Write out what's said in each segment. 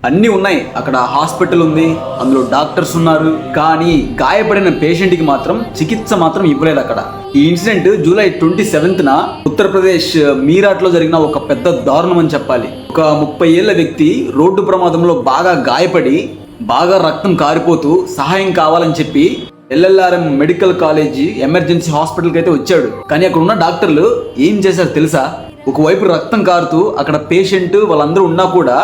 అన్నీ ఉన్నాయి. అక్కడ హాస్పిటల్ ఉంది, అందులో డాక్టర్స్ ఉన్నారు. కానీ గాయపడిన పేషెంట్ కి మాత్రం చికిత్స మాత్రం ఇవ్వలేదు అక్కడ. ఈ ఇన్సిడెంట్ జూలై 27న ఉత్తరప్రదేశ్ మీరాట్ లో జరిగిన ఒక పెద్ద దారుణం అని చెప్పాలి. ఒక 30 ఏళ్ల వ్యక్తి రోడ్డు ప్రమాదంలో బాగా గాయపడి బాగా రక్తం కారిపోతూ సహాయం కావాలని చెప్పి LLRM మెడికల్ కాలేజీ ఎమర్జెన్సీ హాస్పిటల్కి అయితే వచ్చాడు. కానీ అక్కడ ఉన్న డాక్టర్లు ఏం చేశారు తెలుసా? ఒకవైపు రక్తం కారుతూ అక్కడ పేషెంట్ వాళ్ళందరూ ఉన్నా కూడా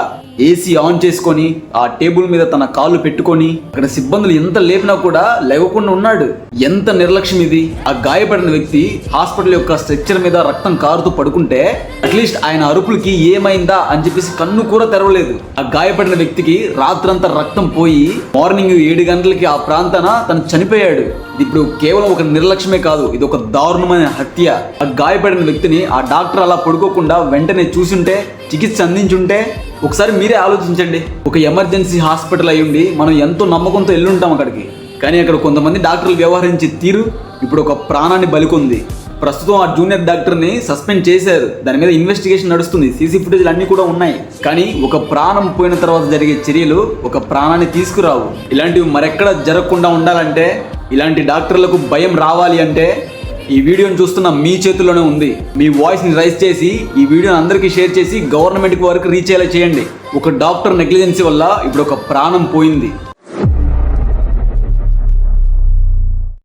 ఏసీ ఆన్ చేసుకొని ఆ టేబుల్ మీద తన కాళ్ళు పెట్టుకొని అక్కడ సిబ్బందులు ఎంత లేపినా కూడా లేవకుండా ఉన్నాడు. ఎంత నిర్లక్ష్యం ఇది! ఆ గాయపడిన వ్యక్తి హాస్పిటల్ యొక్క స్ట్రెచ్చర్ మీద రక్తం కారుతూ పడుకుంటే అట్లీస్ట్ ఆయన అరుపులకి ఏమైందా అని చెప్పేసి కన్ను కూడా తెరవలేదు. ఆ గాయపడిన వ్యక్తికి రాత్రంతా రక్తం పోయి మార్నింగ్ 7 గంటలకి ఆ ప్రాంతాన తను చనిపోయాడు. ఇప్పుడు కేవలం ఒక నిర్లక్ష్యమే కాదు, ఇది ఒక దారుణమైన హత్య. ఆ గాయపడిన వ్యక్తిని ఆ డాక్టర్ అలా పడుకోకుండా వెంటనే చూసుంటే, చికిత్స అందించుంటే ఒకసారి మీరే ఆలోచించండి. ఒక ఎమర్జెన్సీ హాస్పిటల్ అయ్యుండి మనం ఎంతో నమ్మకంతో వెళ్ళుంటాం అక్కడికి. కానీ అక్కడ కొంతమంది డాక్టర్లు వ్యవహరించే తీరు ఇప్పుడు ఒక ప్రాణాన్ని బలికొంది. ప్రస్తుతం ఆ జూనియర్ డాక్టర్ని సస్పెండ్ చేశారు. దాని మీద ఇన్వెస్టిగేషన్ నడుస్తుంది. సీసీ ఫుటేజ్లు అన్నీ కూడా ఉన్నాయి. కానీ ఒక ప్రాణం పోయిన తర్వాత జరిగే చర్యలు ఒక ప్రాణాన్ని తీసుకురావు. ఇలాంటివి మరెక్కడ జరగకుండా ఉండాలంటే, ఇలాంటి డాక్టర్లకు భయం రావాలి అంటే ఈ వీడియోని చూస్తున్న మీ చేతుల్లోనే ఉంది. మీ వాయిస్ని రైజ్ చేసి ఈ వీడియోని అందరికీ షేర్ చేసి గవర్నమెంట్కి వరకు రీచ్ అయ్యేలా చేయండి. ఒక డాక్టర్ నెగ్లిజెన్సీ వల్ల ఇప్పుడు ఒక ప్రాణం పోయింది.